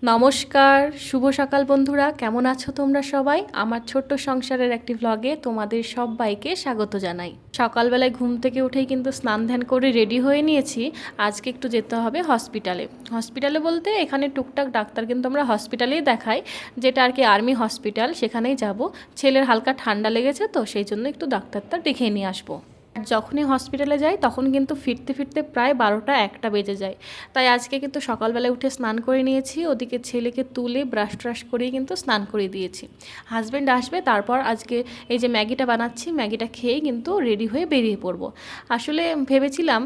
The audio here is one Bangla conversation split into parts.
নমস্কার, শুভ সকাল বন্ধুরা, কেমন আছো তোমরা সবাই? আমার ছোট্ট সংসারের একটি ভ্লগে তোমাদের সবাইকে স্বাগত জানাই। সকালবেলায় ঘুম থেকে উঠেই কিন্তু স্নান ধ্যান করে রেডি হয়ে নিয়েছি। আজকে একটু যেতে হবে হসপিটালে। হসপিটালে বলতে এখানে টুকটাক ডাক্তার কিন্তু আমরা হসপিটালেই দেখাই, যেটা আর কি আর্মি হসপিটাল, সেখানেই যাব। ছেলের হালকা ঠান্ডা লেগেছে তো সেই জন্য একটু ডাক্তারটা দেখিয়ে নিয়ে আসবো। যখনই হসপিটালে যাই তখন কিন্তু ফিরতে ফিরতে প্রায় 12টা-1টা বেজে যায়। তাই আজকে কিন্তু সকালবেলায় উঠে স্নান করে নিয়েছি, ওদিকে ছেলেকে তুলে ব্রাশ ট্রাশ করেই কিন্তু স্নান করে দিয়েছি। হাজব্যান্ড আসবে, তারপর আজকে এই যে ম্যাগিটা বানাচ্ছি, ম্যাগিটা খেয়েই কিন্তু রেডি হয়ে বেরিয়ে পড়ব। আসলে ভেবেছিলাম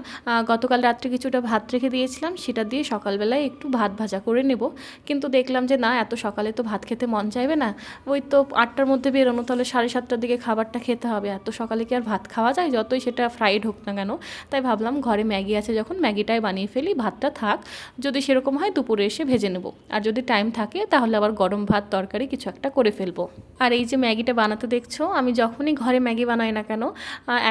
গতকাল রাত্রে কিছুটা ভাত রেখে দিয়েছিলাম, সেটা দিয়ে সকালবেলায় একটু ভাত ভাজা করে নেব, কিন্তু দেখলাম যে না, এত সকালে তো ভাত খেতে মন চাইবে না। ওই তো 8টার মধ্যে বেরোনো, তাহলে 7:30টার দিকে খাবারটা খেতে হবে। এত সকালে কি আর ভাত খাওয়া যায়, যতই সেটা ফ্রাইড হোক না কেন। তাই ভাবলাম ঘরে ম্যাগি আছে যখন, ম্যাগিটাই বানিয়ে ফেলি, ভাতটা থাক, যদি সেরকম হয় দুপুরে এসে ভেজে নেব। আর যদি টাইম থাকে তাহলে আবার গরম ভাত তরকারি কিছু একটা করে ফেলবো। আর এই যে ম্যাগিটা বানাতে দেখছো, আমি যখনই ঘরে ম্যাগি বানাই না কেন,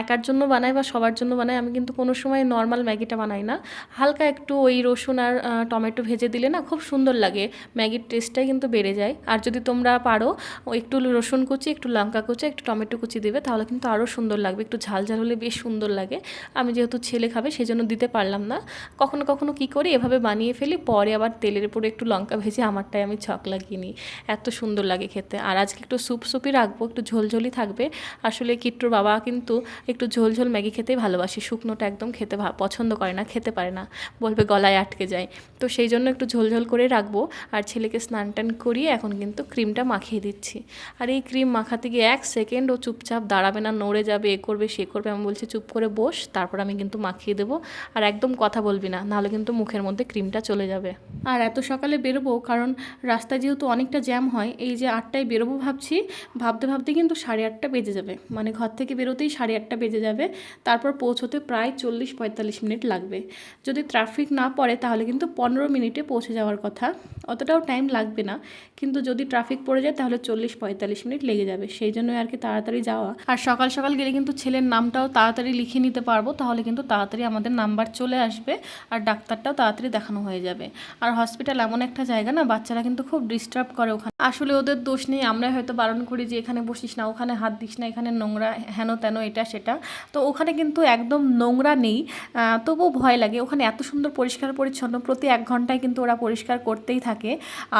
একার জন্য বানাই বা সবার জন্য বানাই, আমি কিন্তু কোনো সময় নর্মাল ম্যাগিটা বানাই না। হালকা একটু ওই রসুন আর টমেটো ভেজে দিলে না খুব সুন্দর লাগে, ম্যাগির টেস্টটাই কিন্তু বেড়ে যায়। আর যদি তোমরা পারো একটু রসুন কুচি, একটু লঙ্কা কুচি, একটু টমেটো কুচি দেবে, তাহলে কিন্তু আরও সুন্দর লাগবে। একটু ঝাল ঝাল হলে বেশ সুন্দর লাগে। আমি যেহেতু ছেলে খাবে সেই জন্য দিতে পারলাম না। কখনো কখনো কী করি, এভাবে বানিয়ে ফেলি, পরে আবার তেলের উপরে একটু লঙ্কা ভেজে আমারটাই আমি ছক লাগিয়ে নিই। এত সুন্দর লাগে খেতে। আর আজকে একটু সুপি রাখবো, একটু ঝোলঝোলি থাকবে। আসলে কিট্টুর বাবা কিন্তু একটু ঝোলঝোল ম্যাগি খেতেই ভালোবাসে, শুকনোটা একদম খেতে পছন্দ করে না, খেতে পারে না, বলবে গলায় আটকে যায়। তো সেই জন্য একটু ঝোলঝোল করে রাখবো। আর ছেলেকে স্নান টান করিয়ে এখন কিন্তু ক্রিমটা মাখিয়ে দিচ্ছি। আর এই ক্রিম মাখাতে গিয়ে 1 সেকেন্ড ও চুপচাপ দাঁড়াবে না, নড়ে যাবে, এ করবে সে করবে। আমি বলছি চুপ করে বস, তারপর আমি কিন্তু মাখিয়ে দেবো। আর একদম কথা বলবি না, নাহলে কিন্তু মুখের মধ্যে ক্রিমটা চলে যাবে। আর এত সকালে বেরোবো কারণ রাস্তায় যেহেতু অনেকটা জ্যাম হয়। এই যে 8টায় বেরোবো ভাবছি, ভাবতে ভাবতে কিন্তু 8:30 বেজে যাবে, মানে ঘর থেকে বেরোতেই 8:30 বেজে যাবে। তারপর পৌঁছতে প্রায় 40-45 মিনিট লাগবে। যদি ট্রাফিক না পড়ে তাহলে কিন্তু 15 মিনিটে পৌঁছে যাওয়ার কথা, অতটাও টাইম লাগবে না। কিন্তু যদি ট্রাফিক পড়ে যায় তাহলে 40-45 মিনিট লেগে যাবে। সেই জন্যই আর কি তাড়াতাড়ি যাওয়া। আর সকাল সকাল গেলে কিন্তু ছেলের নামটাও তাড়াতাড়ি লিখে নিতে পারবো, তাহলে কিন্তু তাড়াতাড়ি আমাদের নাম্বার চলে আসবে আর ডাক্তারটাও তাড়াতাড়ি দেখানো হয়ে যাবে। আর হসপিটাল এমন একটা জায়গা না, বাচ্চারা কিন্তু খুব ডিস্টার্ব করে ওখানে। আসলে ওদের দোষ নেই, আমরা হয়তো বারণ করি যে এখানে বসিস না, ওখানে হাত দিস না, এখানে নোংরা, হেন তেন, এটা সেটা। তো ওখানে কিন্তু একদম নোংরা নেই, তবুও ভয় লাগে। ওখানে এত সুন্দর পরিষ্কার পরিচ্ছন্ন, প্রতি 1 ঘন্টায় কিন্তু ওরা পরিষ্কার করতেই থাকে।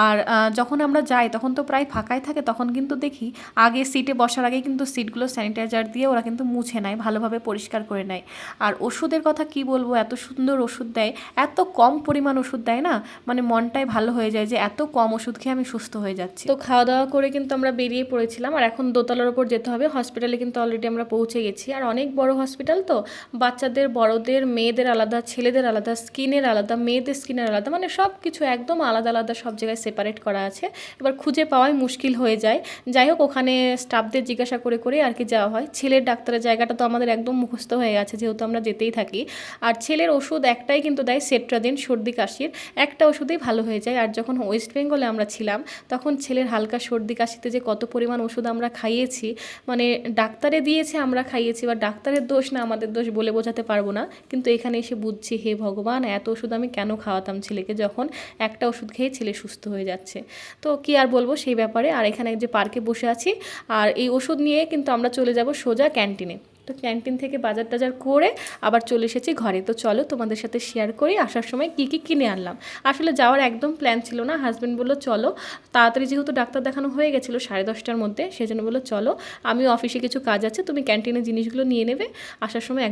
আর যখন আমরা যাই তখন তো প্রায় ফাঁকাই থাকে, তখন কিন্তু দেখি আগে সিটে বসার আগে কিন্তু সিটগুলো স্যানিটাইজার দিয়ে ওরা কিন্তু মুছে নেয়, ভালোভাবে পরিষ্কার করে নেয়। আর ওষুধের কথা কি বলবো, এত সুন্দর ওষুধ দেয়, এত কম পরিমাণ ওষুধ দেয় না, মানে মনটাই ভালো হয়ে যায় যে এত কম ওষুধ খেয়ে আমি সুস্থ হয়ে যাচ্ছি। তো খাওয়া দাওয়া করে কিন্তু আমরা বেরিয়ে পড়েছিলাম, আর এখন দোতলার ওপর যেতে হবে। হসপিটালে কিন্তু অলরেডি আমরা পৌঁছে গেছি। আর অনেক বড় হসপিটাল তো, বাচ্চাদের, বড়দের, মেয়েদের আলাদা, ছেলেদের আলাদা, স্কিনের আলাদা, মেয়েদের স্কিনের আলাদা, মানে সব কিছু একদম আলাদা আলাদা, সব জায়গায় সেপারেট করা আছে। এবার খুঁজে পাওয়াই মুশকিল হয়ে যায়। যাই হোক, ওখানে স্টাফদের জিজ্ঞাসা করে করে আর কি যাওয়া হয়। ছেলের ডাক্তারের জায়গাটা তো আমাদের একদম মুখস্থ হয়ে গেছে, যেহেতু আমরা যেতেই থাকি। আর ছেলের ওষুধ একটাই কিন্তু দেয়, সেট্রাজিন, সর্দি কাশির একটা ওষুধেই ভালো হয়ে যায়। আর যখন ওয়েস্ট বেঙ্গলে আমরা ছিলাম তখন ছেলের হালকা সর্দি কাশিতে যে কত পরিমাণ ওষুধ আমরা খাইয়েছি, মানে ডাক্তারে দিয়েছে, আমরা খাইয়েছি। বা ডাক্তারের দোষ না আমাদের দোষ বলে বোঝাতে পারবো না, কিন্তু এখানে এসে বুঝছি, হে ভগবান, এত ওষুধ আমি কেন খাওয়াতাম ছেলেকে, যখন একটা ওষুধ খেয়ে ছেলে সুস্থ হয়ে যাচ্ছে। তো কি আর বলবো সেই ব্যাপারে। আর এখানে যে পার্কে বসে আছি, আর এই ওষুধ নিয়ে কিন্তু আমরা চলে যাব সোজা ক্যান্টিনে। তো ক্যান্টিন থেকে বাজার টাজার করে আবার চলে এসেছি ঘরে। তো চলো তোমাদের সাথে শেয়ার করি আসার সময় কী কী কিনে আনলাম। আসলে যাওয়ার একদম প্ল্যান ছিল না, হাজব্যান্ড বললো চলো, তাড়াতাড়ি যেহেতু ডাক্তার দেখানো হয়ে গেছিলো 10:30টার মধ্যে, সেজন্য বললো চলো, আমিও অফিসে কিছু কাজ আছে, তুমি ক্যান্টিনের জিনিসগুলো নিয়ে নেবে, আসার সময়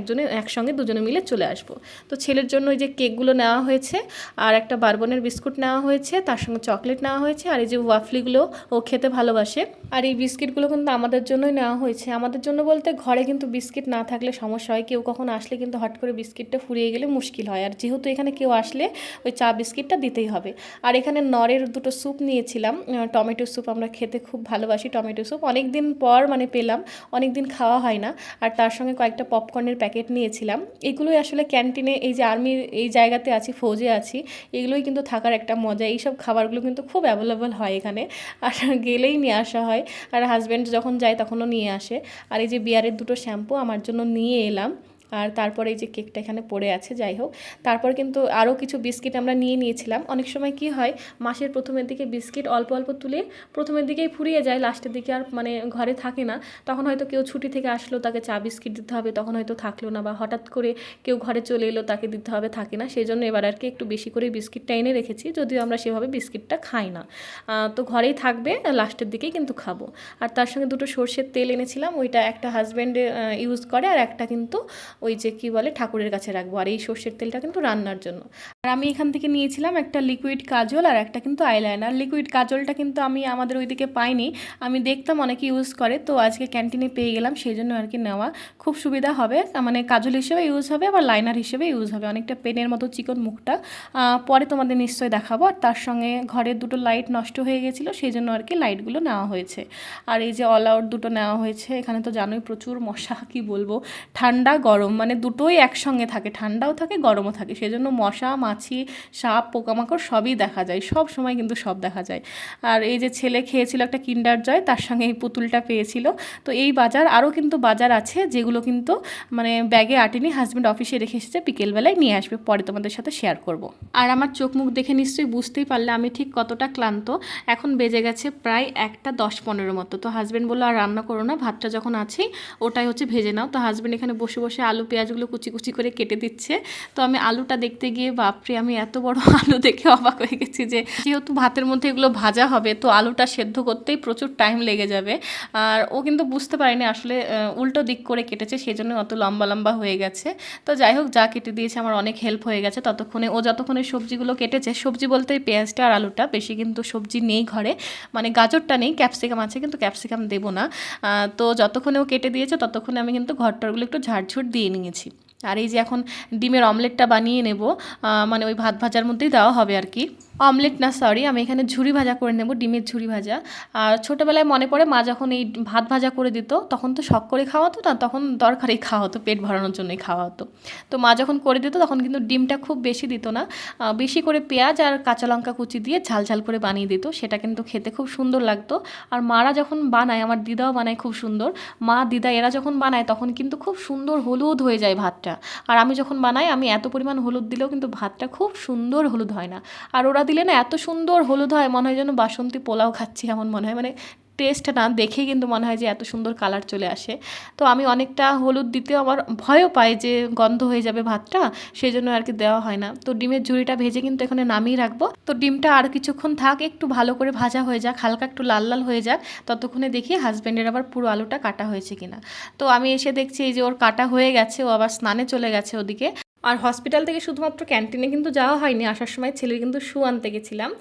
একসঙ্গে দুজনে মিলে চলে আসবো। তো ছেলের জন্য ওই যে কেকগুলো নেওয়া হয়েছে, আর একটা বারবনের বিস্কুট নেওয়া হয়েছে, তার সঙ্গে চকলেট নেওয়া হয়েছে, আর এই যে ওয়াফলিগুলো ও খেতে ভালোবাসে। আর এই বিস্কিটগুলো কিন্তু আমাদের জন্যই নেওয়া হয়েছে। আমাদের জন্য বলতে ঘরে কিন্তু বিস্কিট না থাকলে সমস্যা হয়, কেউ কখন আসলে কিন্তু হট করে বিস্কিটটা ফুরিয়ে গেলে মুশকিল হয়। আর যেহেতু এখানে কেউ আসলে ওই চা বিস্কিটটা দিতেই হবে। আর এখানে নরের 2টো স্যুপ নিয়েছিলাম, টমেটো স্যুপ, আমরা খেতে খুব ভালোবাসি টমেটো স্যুপ, অনেক দিন পর মানে পেলাম, অনেক দিন খাওয়া হয় না। আর তার সঙ্গে কয়েকটা পপকর্নের প্যাকেট নিয়েছিলাম। এগুলোই আসলে ক্যান্টিনে, এই যে আর্মির এই জায়গাতে আছি, ফৌজে আছি, এগুলোই কিন্তু থাকার একটা মজা। এইসব খাবারগুলো কিন্তু খুব অ্যাভেলেবল হয় এখানে, আর গেলেই নিয়ে আসা হয়। আর হাজব্যান্ড যখন যায় তখনও নিয়ে আসে। আর এই যে বিয়ারের 2টো শ্যাম্পু আমার জন্য নিয়ে এলাম। আর তারপরে এই যে কেকটা এখানে পড়ে আছে, যাই হোক। তারপর কিন্তু আরও কিছু বিস্কিট আমরা নিয়েছিলাম। অনেক সময় কি হয়, মাসের প্রথমের দিকে বিস্কিট অল্প অল্প তুলে প্রথমের দিকেই ফুরিয়ে যায়, লাস্টের দিকে আর মানে ঘরে থাকে না। তখন হয়তো কেউ ছুটি থেকে আসলো, তাকে চা বিস্কিট দিতে হবে, তখন হয়তো থাকলো না, বা হঠাৎ করে কেউ ঘরে চলে এলো, তাকে দিতে হবে, থাকে না। সেই জন্য এবার আর কি একটু বেশি করে বিস্কিটটা এনে রেখেছি, যদিও আমরা সেভাবে বিস্কিটটা খাই না। তো ঘরেই থাকবে, লাস্টের দিকেই কিন্তু খাবো। আর তার সঙ্গে দুটো সর্ষের তেল এনেছিলাম, ওইটা একটা হাজব্যান্ডে ইউজ করে, আর একটা কিন্তু ওই যে কি বলে ঠাকুরের কাছে রাখবো। আর এই সর্ষের তেলটা কিন্তু রান্নার জন্য। আর আমি এখান থেকে নিয়েছিলাম একটা লিকুইড কাজল আর একটা কিন্তু আইলাইনার। লিকুইড কাজলটা কিন্তু আমি আমাদের ওইদিকে পাইনি, আমি দেখতাম অনেকে ইউজ করে, তো আজকে ক্যান্টিনে পেয়ে গেলাম, সেই জন্য আর কি নেওয়া। খুব সুবিধা হবে, মানে কাজল হিসেবে ইউজ হবে, আবার লাইনার হিসেবে ইউজ হবে, অনেকটা পেনের মতো চিকন মুখটা। পরে তোমাদের নিশ্চয়ই দেখাবো। আর তার সঙ্গে ঘরের দুটো লাইট নষ্ট হয়ে গেছিলো, সেই জন্য আর কি লাইটগুলো নেওয়া হয়েছে। আর এই যে অল আউট দুটো নেওয়া হয়েছে। এখানে তো জানোই প্রচুর মশা, কি বলবো, ঠান্ডা গরম মানে দুটোই একসঙ্গে থাকে, ঠান্ডাও থাকে গরমও থাকে, সেজন্য মশা, মাছি, সাপ, পোকামাকড় সবই দেখা যায়, সব সময় কিন্তু সব দেখা যায়। আর এই যে ছেলে খেয়েছিল একটা কিন্ডার জয়, তার সঙ্গে এই পুতুলটা পেয়েছিল। তো এই বাজার, আরও কিন্তু বাজার আছে যেগুলো কিন্তু মানে ব্যাগে আটেনি, হাজব্যান্ড অফিসে রেখে এসেছে, বিকেলবেলায় নিয়ে আসবে, পরে তোমাদের সাথে শেয়ার করব। আর আমার চোখ মুখ দেখে নিশ্চয়ই বুঝতেই পারলে আমি ঠিক কতটা ক্লান্ত। এখন বেজে গেছে প্রায় 1:10-15 মতো। তো হাজব্যান্ড বললো আর রান্না করো না, ভাতটা যখন আছেই ওটাই হচ্ছে ভেজে নাও। তো হাজব্যান্ড এখানে বসে বসে আলু পেঁয়াজগুলো কুচি কুচি করে কেটে দিচ্ছে। তো আমি আলুটা দেখতে গিয়ে বাপরে, আমি এত বড় আলু দেখে অবাক হয়ে গেছি, যে যেহেতু ভাতের মধ্যে এগুলো ভাজা হবে, তো আলুটা সেদ্ধ করতেই প্রচুর টাইম লেগে যাবে। আর ও কিন্তু বুঝতে পারেনি আসলে উল্টো দিক করে কেটেছে, সেই জন্য অত লম্বা লম্বা হয়ে গেছে। তো যাই হোক, যা কেটে দিয়েছে আমার অনেক হেল্প হয়ে গেছে ততক্ষণে। ও যতক্ষণে সবজিগুলো কেটেছে, সবজি বলতে পেঁয়াজটা আর আলুটা, বেশি কিন্তু সবজি নেই ঘরে, মানে গাজরটা নেই, ক্যাপসিকাম আছে, কিন্তু ক্যাপসিকাম দেবো না। তো যতক্ষণে ও কেটে দিয়েছে ততক্ষণে আমি কিন্তু ঘরটারগুলো একটু ঝাড়ঝুট দিয়ে নিয়েছি। আর এই যে এখন ডিমের অমলেটটা বানিয়ে নেব, মানে ওই ভাত ভাজার মধ্যেই দেওয়া হবে আর কি। অমলেট না, সরি, আমি এখানে ঝুরি ভাজা করে নেব, ডিমের ঝুরি ভাজা। আর ছোটোবেলায় মনে পড়ে মা যখন এই ভাত ভাজা করে দিত, তখন তো শখ করে খাওয়া হতো না, তখন দরকারেই খাওয়া হতো, পেট ভরানোর জন্যই খাওয়া হতো। তো মা যখন করে দিত তখন কিন্তু ডিমটা খুব বেশি দিত না, বেশি করে পেঁয়াজ আর কাঁচা লঙ্কা কুচি দিয়ে ঝাল ঝাল করে বানিয়ে দিত, সেটা কিন্তু খেতে খুব সুন্দর লাগতো। আর মারা যখন বানায়, আমার দিদাও বানায় খুব সুন্দর, মা দিদা এরা যখন বানায় তখন কিন্তু খুব সুন্দর হলুদ হয়ে যায় ভাতটা। আর আমি যখন বানাই, আমি এত পরিমাণ হলুদ দিলেও কিন্তু ভাতটা খুব সুন্দর হলুদ হয় না। আর ওরা দিলে না এত সুন্দর হলুদ হয়, মনে হয় যেন বাসন্তী পোলাও খাচ্ছি এমন মনে হয়, মানে টেস্ট না দেখেই কিন্তু মনে হয় যে এত সুন্দর কালার চলে আসে। তো আমি অনেকটা হলুদ দিতে আমার ভয়ও পাই যে গন্ধ হয়ে যাবে ভাতটা, সেই জন্য আর কি দেওয়া হয় না। তো ডিমের ঝুড়িটা ভেজে কিন্তু এখানে নামিয়ে রাখবো। তো ডিমটা আর কিছুক্ষণ থাক, একটু ভালো করে ভাজা হয়ে যাক, হালকা একটু লাল লাল হয়ে যাক, ততক্ষণে দেখি হাজব্যান্ডের আবার পুরো আলুটা কাটা হয়েছে কিনা। তো আমি এসে দেখছি এই যে ওর কাটা হয়ে গেছে, ও আবার স্নানে চলে গেছে ওদিকে। আর হসপিটাল থেকে শুধুমাত্র ক্যান্টিনে কিন্তু যাওয়া হয়নি, আসার সময় ছেলের কিন্তু শু আনতে গেছিলাম।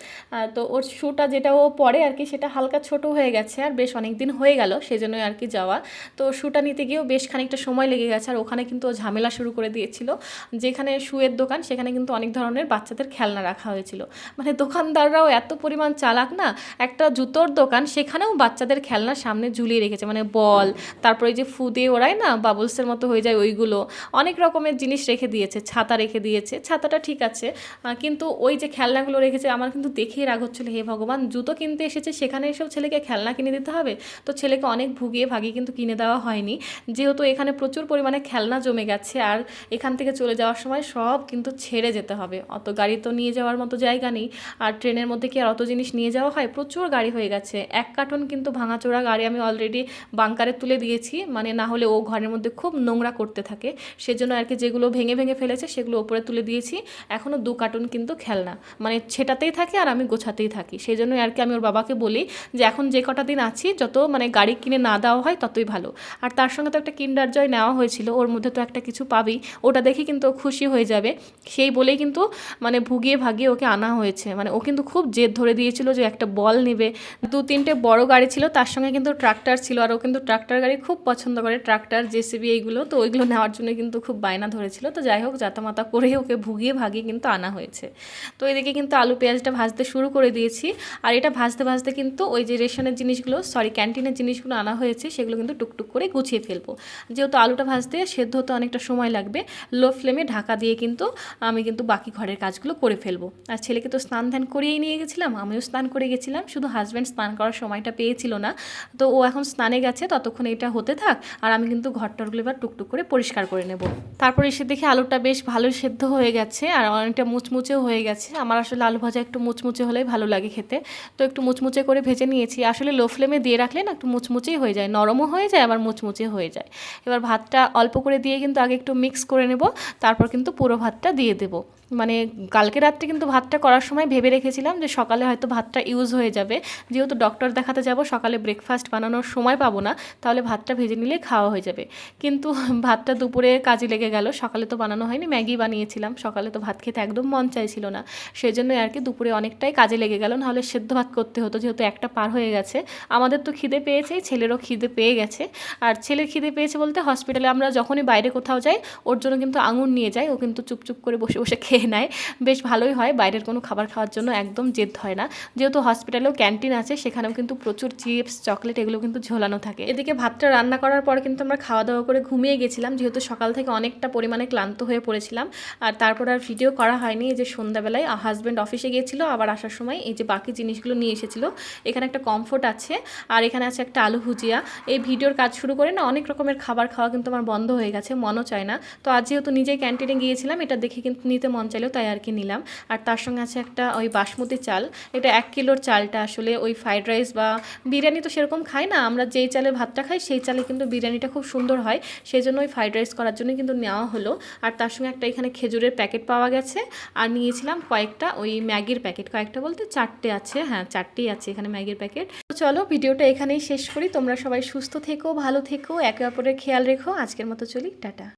তো ওর শুটা যেটা ও পরে আর কি, সেটা হালকা ছোট হয়ে গেছে, আর বেশ অনেক দিন হয়ে গেল, সেই জন্যই আর কি যাওয়া। তো শুটা নিতে গিয়েও বেশ খানিকটা সময় লেগে গেছে। আর ওখানে কিন্তু ও ঝামেলা শুরু করে দিয়েছিল, যেখানে শুয়ের দোকান, সেখানে কিন্তু অনেক ধরনের বাচ্চাদের খেলনা রাখা হয়েছিল। মানে দোকানদাররাও এত পরিমাণ চালাক না, একটা জুতোর দোকান, সেখানেও বাচ্চাদের খেলনা সামনে ঝুলিয়ে রেখেছে, মানে বল, তারপরে যে ফু দিয়ে ওড়ায় না, বাবলসের মতো হয়ে যায় ওইগুলো, অনেক রকমের জিনিস রেখে দিয়েছে, ছাতা রেখে দিয়েছে, ছাতাটা ঠিক আছে, কিন্তু ওই যে খেলনাগুলো রেখেছে, আমার কিন্তু দেখেই রাগ হচ্ছিলো, হে ভগবান, জুতো কিনতে এসেছে সেখানে এসেও ছেলেকে খেলনা কিনে দিতে হবে। তো ছেলেকে অনেক ভুগিয়ে ভাগিয়ে কিন্তু কিনে দেওয়া হয়নি, যেহেতু এখানে প্রচুর পরিমাণে খেলনা জমে গেছে। আর এখান থেকে চলে যাওয়ার সময় সব কিন্তু ছেড়ে যেতে হবে, অত গাড়ি তো নিয়ে যাওয়ার মতো জায়গা নেই। আর ট্রেনের মধ্যে কি আর অত জিনিস নিয়ে যাওয়া হয়, প্রচুর গাড়ি হয়ে গেছে, 1 কার্টন কিন্তু ভাঙাচোরা গাড়ি আমি অলরেডি বাংকারে তুলে দিয়েছি, মানে না হলে ও ঘরের মধ্যে খুব নোংরা করতে থাকে, সেজন্য আর কি যেগুলো ভেঙে ভেঙে ফেলেছে সেগুলো ওপরে তুলে দিয়েছি। এখনও 2 কার্টন কিন্তু খেলনা, মানে ছেটাতেই থাকে আর আমি গোছাতেই থাকি, সেই জন্যই আর কি আমি ওর বাবাকে বলি যে এখন যে কটা দিন আছি, যত মানে গাড়ি কিনে না দেওয়া হয় ততই ভালো। আর তার সঙ্গে তো একটা কিন্ডার জয় নেওয়া হয়েছিল, ওর মধ্যে তো একটা কিছু পাবি, ওটা দেখে কিন্তু ও খুশি হয়ে যাবে, সেই বলেই কিন্তু মানে ভুগিয়ে ভাগিয়ে ওকে আনা হয়েছে। মানে ও কিন্তু খুব জেদ ধরে দিয়েছিল যে একটা বল নেবে। 2-3টে বড় গাড়ি ছিল, তার সঙ্গে কিন্তু ট্রাক্টর ছিল, আর ও কিন্তু ট্রাক্টর গাড়ি খুব পছন্দ করে, ট্রাক্টর, জেসিবি এইগুলো, তো ওইগুলো নেওয়ার জন্য কিন্তু খুব বায়না ধরেছিল। তো যাই হোক, হোক যাতামাতা করে ওকে ভুগিয়ে ভাগিয়ে কিন্তু আনা হয়েছে। তো এদিকে কিন্তু আলু পেঁয়াজটা ভাজতে শুরু করে দিয়েছি। আর এটা ভাজতে ভাজতে কিন্তু ওই যে রেশনের জিনিসগুলো ক্যান্টিনের জিনিসগুলো আনা হয়েছে সেগুলো কিন্তু টুকটুক করে গুছিয়ে ফেলবো। যেহেতু আলুটা ভাজতে সেদ্ধ হতে অনেকটা সময় লাগবে, লো ফ্লেমে ঢাকা দিয়ে কিন্তু আমি কিন্তু বাকি ঘরের কাজগুলো করে ফেলবো। আর ছেলেকে তো স্নান ধ্যান করিয়েই নিয়ে গেছিলাম, আমিও স্নান করে গেছিলাম, শুধু হাজব্যান্ড স্নান করার সময়টা পেয়েছিল না। তো ও এখন স্নানে গেছে, ততক্ষণ এটা হতে থাক আর আমি কিন্তু ঘরটরগুলো এবার টুকটুক করে পরিষ্কার করে নেব। তারপর এসে দেখি আলুটা বেশ ভালোই সেদ্ধ হয়ে গেছে আর অনেকটা মুচমুচেও হয়ে গেছে। আমার আসলে আলু ভাজা একটু মুচমুচে হলেই ভালো লাগে খেতে, তো একটু মুচমুচে করে ভেজে নিয়েছি। আসলে লো ফ্লেমে দিয়ে রাখলে না একটু মুচমুচেই হয়ে যায়, নরমও হয়ে যায় আবার মুচমুচে হয়ে যায়। এবার ভাতটা অল্প করে দিয়ে কিন্তু আগে একটু মিক্স করে নেব, তারপর কিন্তু পুরো ভাতটা দিয়ে দেবো। মানে কালকে রাত্রে কিন্তু ভাতটা করার সময় ভেবে রেখেছিলাম যে সকালে হয়তো ভাতটা ইউজ হয়ে যাবে, যেহেতু ডক্টর দেখাতে যাব সকালে ব্রেকফাস্ট বানানোর সময় পাবো না, তাহলে ভাতটা ভেজে নিলে খাওয়া হয়ে যাবে। কিন্তু ভাতটা দুপুরে কাজে লেগে গেল, সকালে তো বানানো হয়নি, ম্যাগি বানিয়েছিলাম, সকালে তো ভাত খেতে একদম মন চাইছিল না, সেই জন্যই আর কি দুপুরে অনেকটাই কাজে লেগে গেল, নাহলে সেদ্ধ ভাত করতে হতো, যেহেতু একটা পার হয়ে গেছে। আমাদের তো খিদে পেয়েছেই, ছেলেরও খিদে পেয়ে গেছে। আর ছেলের খিদে পেয়েছে বলতে হসপিটালে আমরা যখনই বাইরে কোথাও যাই ওর জন্য কিন্তু আঙুর নিয়ে যাই, ও কিন্তু চুপচুপ করে বসে বসে খেয়ে নেয়, বেশ ভালোই হয়, বাইরের কোনো খাবার খাওয়ার জন্য একদম জেদ হয় না। যেহেতু হসপিটালেও ক্যান্টিন আছে, সেখানেও কিন্তু প্রচুর চিপস চকলেট এগুলো কিন্তু ঝোলানো থাকে। এদিকে ভাতটা রান্না করার পর কিন্তু আমরা খাওয়া দাওয়া করে ঘুমিয়ে গেছিলাম, যেহেতু সকাল থেকে অনেকটা পরিমাণে ক্লান্ত হয়ে পড়েছিলাম। আর তারপর আর ভিডিও করা হয়নি। এই যে সন্ধ্যাবেলায় হাজব্যান্ড অফিসে গিয়েছিল, আবার আসার সময় এই যে বাকি জিনিসগুলো নিয়ে এসেছিল। এখানে একটা কমফোর্ট আছে আর এখানে আছে একটা আলু ভুজিয়া। এই ভিডিওর কাজ শুরু করে না অনেক রকমের খাবার খাওয়া কিন্তু আমার বন্ধ হয়ে গেছে, মনও চায় না। তো আজ যেহেতু নিজেই ক্যান্টিনে গিয়েছিলাম, এটা দেখে কিন্তু নিতে মন চাইলেও তাই আর কি নিলাম। আর তার সঙ্গে আছে একটা ওই বাসমতি চাল, এটা 1 কিলোর চালটা আসলে ওই ফ্রাইড রাইস বা বিরিয়ানি তো সেরকম খাই না আমরা, যেই চালে ভাতটা খাই সেই চালে কিন্তু বিরিয়ানিটা খুব সুন্দর হয়, সেই জন্য ওই ফ্রাইড রাইস করার জন্য কিন্তু নেওয়া হলো। আর তার সঙ্গে একটা এখানে খেজুরের প্যাকেট পাওয়া গেছে, আর নিয়েছিলাম কয়েকটা ওই ম্যাগির প্যাকেট, কয়েকটা বলতে 4টে আছে, হ্যাঁ 4টেই আছে এখানে ম্যাগির প্যাকেট। তো চলো ভিডিওটা এখানেই শেষ করি, তোমরা সবাই সুস্থ থেকো, ভালো থেকো, একে অপরের খেয়াল রেখো। আজকের মতো চলি, টাটা।